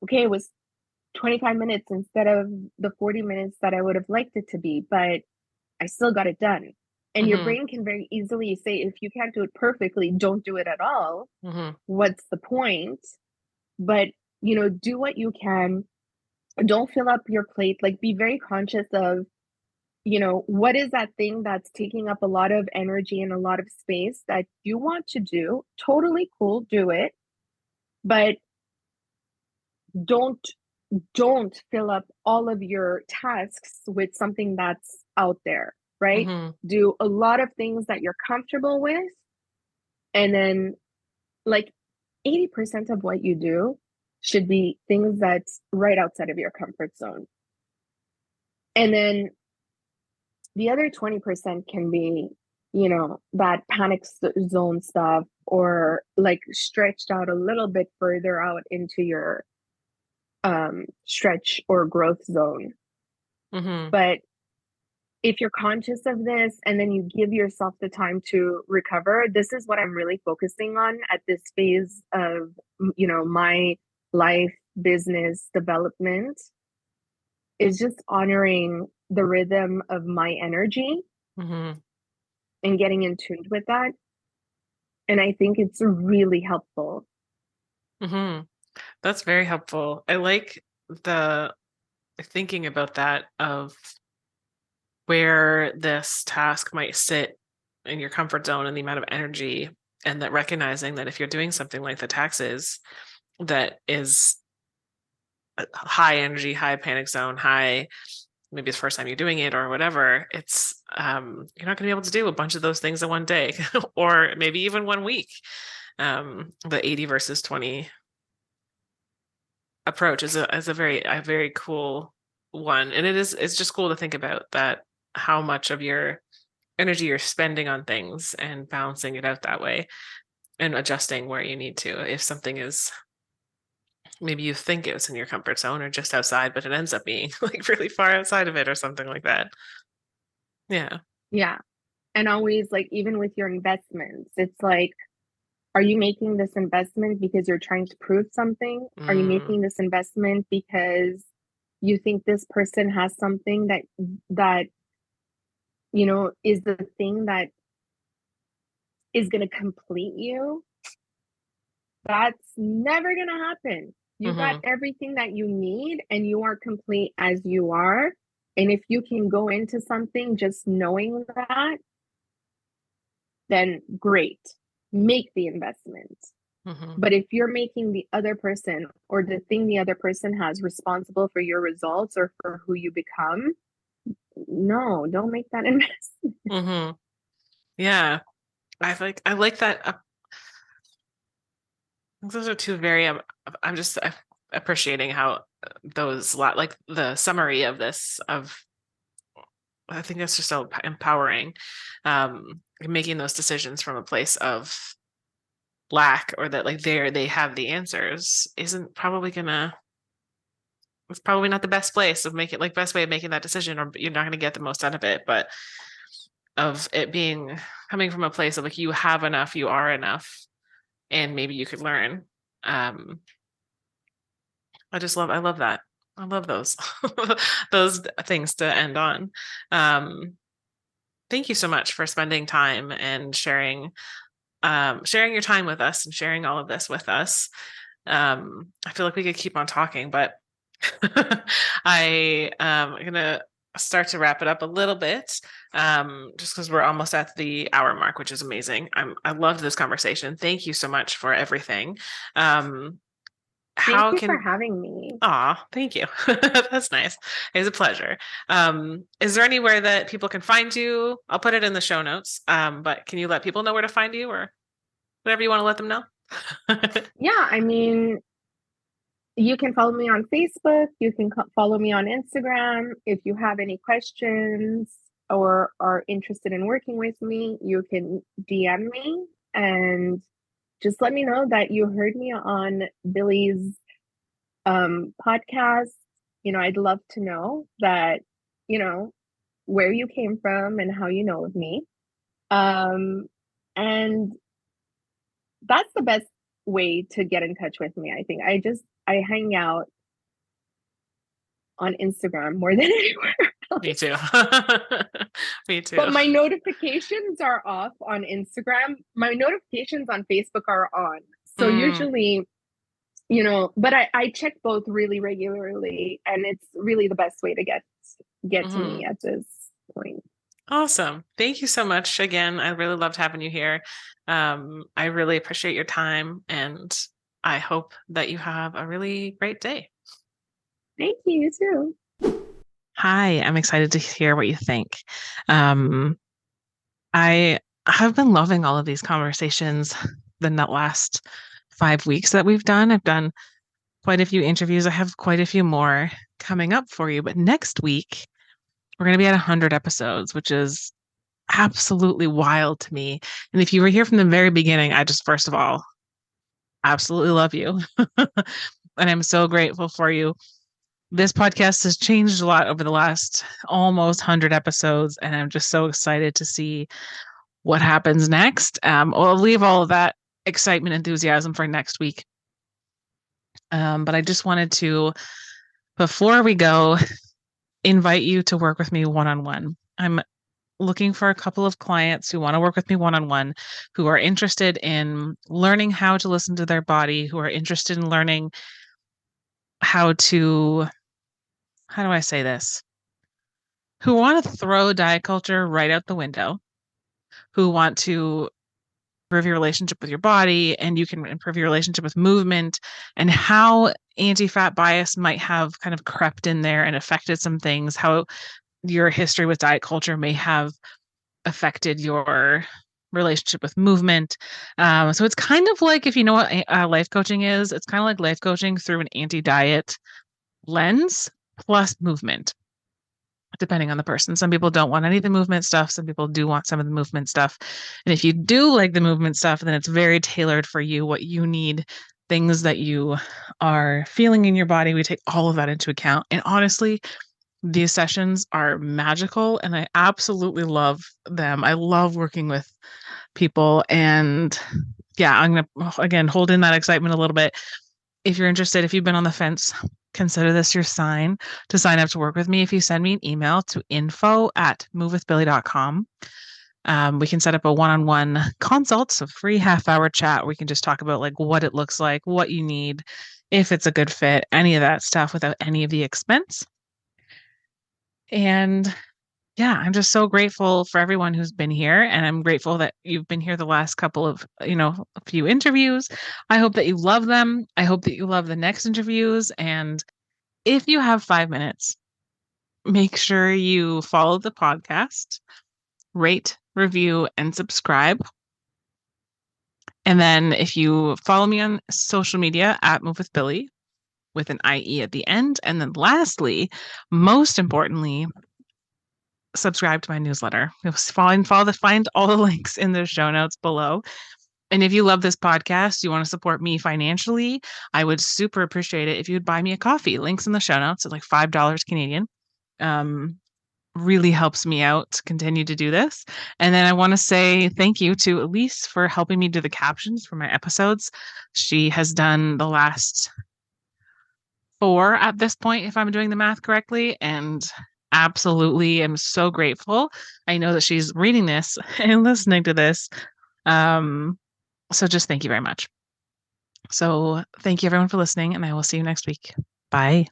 Okay, it was 25 minutes instead of the 40 minutes that I would have liked it to be, but I still got it done. And your Mm-hmm. brain can very easily say, if you can't do it perfectly, don't do it at all. Mm-hmm. What's the point? But, you know, do what you can. Don't fill up your plate. Like, be very conscious of, you know, what is that thing that's taking up a lot of energy and a lot of space that you want to do? Totally cool, do it. But don't don't fill up all of your tasks with something that's out there, right? Mm-hmm. Do a lot of things that you're comfortable with, and then like 80% of what you do should be things that's right outside of your comfort zone. And then the other 20% can be, you know, that panic zone stuff, or like stretched out a little bit further out into your stretch or growth zone. Mm-hmm. But if you're conscious of this and then you give yourself the time to recover, this is what I'm really focusing on at this phase of, you know, my life business development, is just honoring the rhythm of my energy Mm-hmm. and getting in tune with that. And I think it's really helpful. Mm-hmm. That's very helpful. I like the thinking about that of where this task might sit in your comfort zone and the amount of energy, and that recognizing that if you're doing something like the taxes that is a high energy, high panic zone, high, maybe it's the first time you're doing it or whatever, it's you're not going to be able to do a bunch of those things in one day or maybe even 1 week. The 80 versus 20 approach is a very cool one, and it's just cool to think about that, how much of your energy you're spending on things and balancing it out that way and adjusting where you need to. If something is, maybe you think it's in your comfort zone or just outside, but it ends up being like really far outside of it or something like that. Yeah. Yeah. And always, like, even with your investments, it's like, are you making this investment because you're trying to prove something? Are you Mm, making this investment because you think this person has something that you know is the thing that is going to complete you? That's never going to happen. You got mm-hmm, everything that you need and you are complete as you are. And if you can go into something just knowing that, then great. Make the investment. mm-hmm, But if you're making the other person or the thing the other person has responsible for your results or for who you become, no, don't make that investment. mm-hmm. Yeah. I like that. Those are two very, I'm just appreciating how those like the summary of this of, I think that's just so empowering. Making those decisions from a place of lack, or that like they have the answers, isn't probably gonna, it's probably not the best place of making, like best way of making that decision, or you're not gonna get the most out of it. But of it being, coming from a place of like you have enough, you are enough, and maybe you could learn. Um, I love that. I love those those things to end on. Um, thank you so much for spending time and sharing your time with us and sharing all of this with us. I feel like we could keep on talking, but I'm gonna start to wrap it up a little bit, just because we're almost at the hour mark, which is amazing. I loved this conversation. Thank you so much for everything. Um, Thank how you for can having me. thank you. That's nice. It was a pleasure. Is there anywhere that people can find you? I'll put it in the show notes. But can you let people know where to find you, or? Whatever you want to let them know. Yeah, I mean, you can follow me on Facebook. You can follow me on Instagram. If you have any questions or are interested in working with me, you can DM me and just let me know that you heard me on Billy's podcast. I'd love to know that, you know, where you came from and how you know of me. Um, and that's the best way to get in touch with me. I think I hang out on Instagram more than anywhere Me else. too. Me too. But my notifications are off on Instagram. My notifications on Facebook are on. So usually, but I check both really regularly, and it's really the best way to get to me at this point. Awesome. Thank you so much again. I really loved having you here. I really appreciate your time, and I hope that you have a really great day. Thank you, you too. Hi, I'm excited to hear what you think. I have been loving all of these conversations the last 5 weeks that we've done. I've done quite a few interviews. I have quite a few more coming up for you. But next week, we're going to be at 100 episodes, which is absolutely wild to me. And if you were here from the very beginning, I just, first of all, absolutely love you. And I'm so grateful for you. This podcast has changed a lot over the last almost 100 episodes, and I'm just so excited to see what happens next. I'll leave all of that excitement, enthusiasm for next week. But I just wanted to, before we go, invite you to work with me one-on-one. I'm looking for a couple of clients who want to work with me one-on-one, who are interested in learning how to listen to their body, who are interested in learning how do I say this? Who want to throw diet culture right out the window, who want to improve your relationship with your body, and you can improve your relationship with movement, and how anti-fat bias might have kind of crept in there and affected some things, how your history with diet culture may have affected your relationship with movement. So it's kind of like, if you know what life coaching is, it's kind of like life coaching through an anti-diet lens plus movement, depending on the person. Some people don't want any of the movement stuff. Some people do want some of the movement stuff. And if you do like the movement stuff, then it's very tailored for you, what you need, things that you are feeling in your body. We take all of that into account. And honestly, these sessions are magical, and I absolutely love them. I love working with people. And yeah, I'm going to, again, hold in that excitement a little bit. If you're interested, if you've been on the fence, consider this your sign to sign up to work with me. If you send me an email to info@movewithbilly.com, we can set up a one-on-one consult, so free half-hour chat. We can just talk about like what it looks like, what you need, if it's a good fit, any of that stuff without any of the expense. And yeah, I'm just so grateful for everyone who's been here. And I'm grateful that you've been here the last couple of, a few interviews. I hope that you love them. I hope that you love the next interviews. And if you have 5 minutes, make sure you follow the podcast, rate, review, and subscribe. And then if you follow me on social media at Move with Billy with an IE at the end. And then lastly, most importantly, subscribe to my newsletter. You'll find all the links in the show notes below. And if you love this podcast, you want to support me financially, I would super appreciate it if you would buy me a coffee. Links in the show notes at like $5 Canadian. Really helps me out to continue to do this. And then I want to say thank you to Elise for helping me do the captions for my episodes. She has done the last 4 at this point, if I'm doing the math correctly, and absolutely am so grateful. I know that she's reading this and listening to this. So just thank you very much. So thank you everyone for listening, and I will see you next week. Bye.